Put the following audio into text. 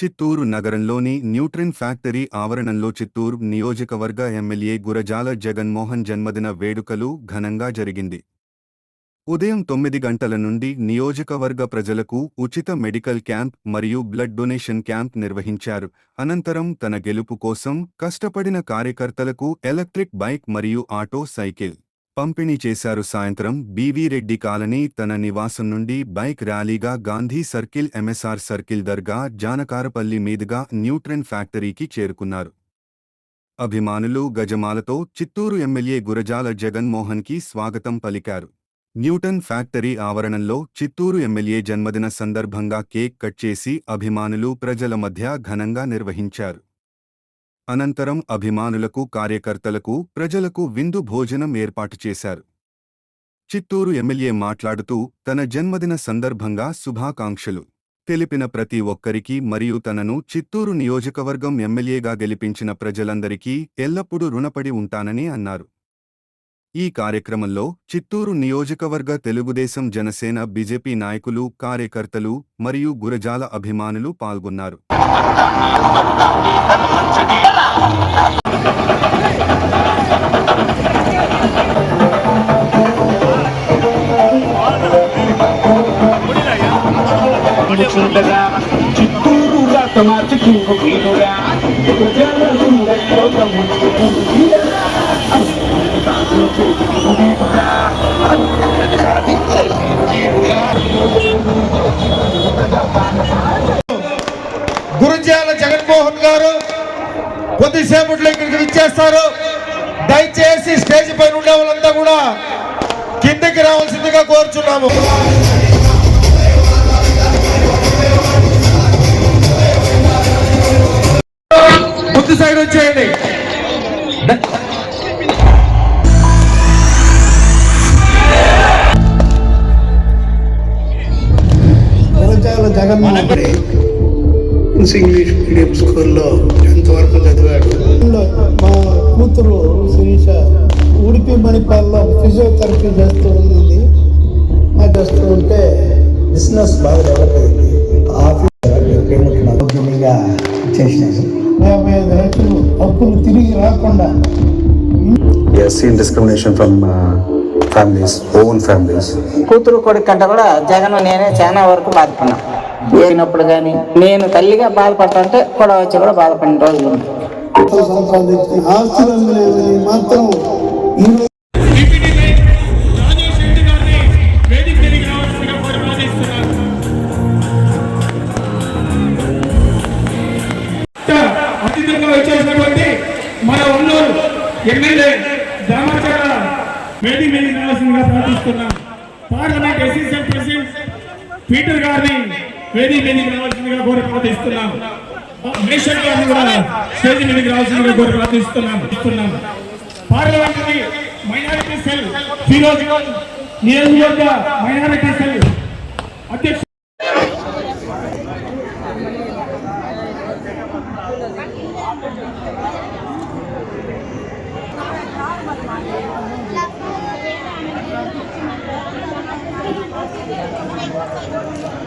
చిత్తూరు నగరంలోని న్యూట్రిన్ ఫ్యాక్టరీ ఆవరణంలో చిత్తూరు నియోజకవర్గ ఎమ్మెల్యే గురజాల జగన్మోహన్ జన్మదిన వేడుకలు ఘనంగా జరిగింది. ఉదయం 9 గంటల నుండి నియోజకవర్గ ప్రజలకు ఉచిత మెడికల్ క్యాంప్ మరియు బ్లడ్ డొనేషన్ క్యాంప్ నిర్వహించారు. అనంతరం తన గెలుపు కోసం కష్టపడిన కార్యకర్తలకు ఎలక్ట్రిక్ బైక్ మరియు ఆటో సైకిల్ పంపిణీ చేశారు. సాయంత్రం బీవీ రెడ్డి కాలనీ తన నివాసం నుండి బైక్ ర్యాలీగా గాంధీ సర్కిల్, ఎంఎస్ఆర్ సర్కిల్, దర్గా, జానకారపల్లి మీదుగా న్యూట్రిన్ ఫ్యాక్టరీకి చేరుకున్నారు. అభిమానులు గజమాలతో చిత్తూరు ఎమ్మెల్యే గురజాల జగన్మోహన్కి స్వాగతం పలికారు. న్యూటన్ ఫ్యాక్టరీ ఆవరణంలో చిత్తూరు ఎమ్మెల్యే జన్మదిన సందర్భంగా కేక్ కట్ చేసి అభిమానులు ప్రజల మధ్య ఘనంగా నిర్వహించారు. అనంతరం అభిమానులకు, కార్యకర్తలకు, ప్రజలకు విందు భోజనం ఏర్పాటు చేశారు. చిత్తూరు ఎమ్మెల్యే మాట్లాడుతూ తన జన్మదిన సందర్భంగా శుభాకాంక్షలు తెలిపిన ప్రతి ఒక్కరికి మరియు తనను చిత్తూరు నియోజకవర్గం ఎమ్మెల్యేగా గెలిపించిన ప్రజలందరికీ ఎల్లప్పుడూ రుణపడి ఉంటానని అన్నారు. ఈ కార్యక్రమంలో చిత్తూరు నియోజకవర్గ తెలుగుదేశం, జనసేన, బీజేపీ నాయకులు, కార్యకర్తలు మరియు గురజాల అభిమానులు పాల్గొన్నారు. గురజాల జగన్మోహన్ గారు కొద్దిసేపట్లో ఇక్కడికి విచ్చేస్తారు. దయచేసి స్టేజ్ పైన ఉండే వాళ్ళంతా కూడా కిందకి రావాల్సిందిగా కోరుచున్నాము. ముందు సైడ్ వచ్చేయండి. గురజాల జగన్మోహన్ ఇంగ్లీష్ మీడియం స్కూల్లో 10th వరకు చదివాడు. మా కూతురు శిరీష ఉడిపి మణిపాల్లో ఫిజియోథెరపీ చేస్తూ ఉంది. చేస్తూ ఉంటే బిజినెస్ బాగా డెవలప్ అయింది. ఆఫీస్గా చేసినాను. 55 లక్షలు అప్పులు తిరిగి రాకుండా. Yes, seen discrimination from families, own families. కూతురు కొడుకు కంటే కూడా జగన్ నేనే చాలా వరకు బాధపడినా. పోయినప్పుడు కానీ నేను తల్లిగా బాధపడుతుంటే కూడా వచ్చి కూడా బాధపడిన రోజులు ఉంది. సంపాదించిన ఆస్తులు లేవని మాత్రం అతిథులుగా వచ్చేసినటువంటి మన ఒల్లూరు ఎమ్మెల్యే దామచర్ల వేదిక మీదకి రావాల్సిందిగా ప్రార్థిస్తున్నాం. పార్లమెంట్ అసిస్టెంట్ ప్రెసిడెంట్ పీటర్ గారిని వేదిక మీదకి రావాల్సిందిగా కోరి ప్రార్థిస్తున్నాం. మేషర్ గారిని కూడా స్టేజ్ మీదకి రావాల్సిందిగా కోరి ప్రార్థిస్తున్నాం. పార్లమెంటరీ మైనారిటీ సెల్ ఫిరోజ్ నియోజకవర్గ మైనారిటీ సెల్ అధ్యక్షుడు Thank you.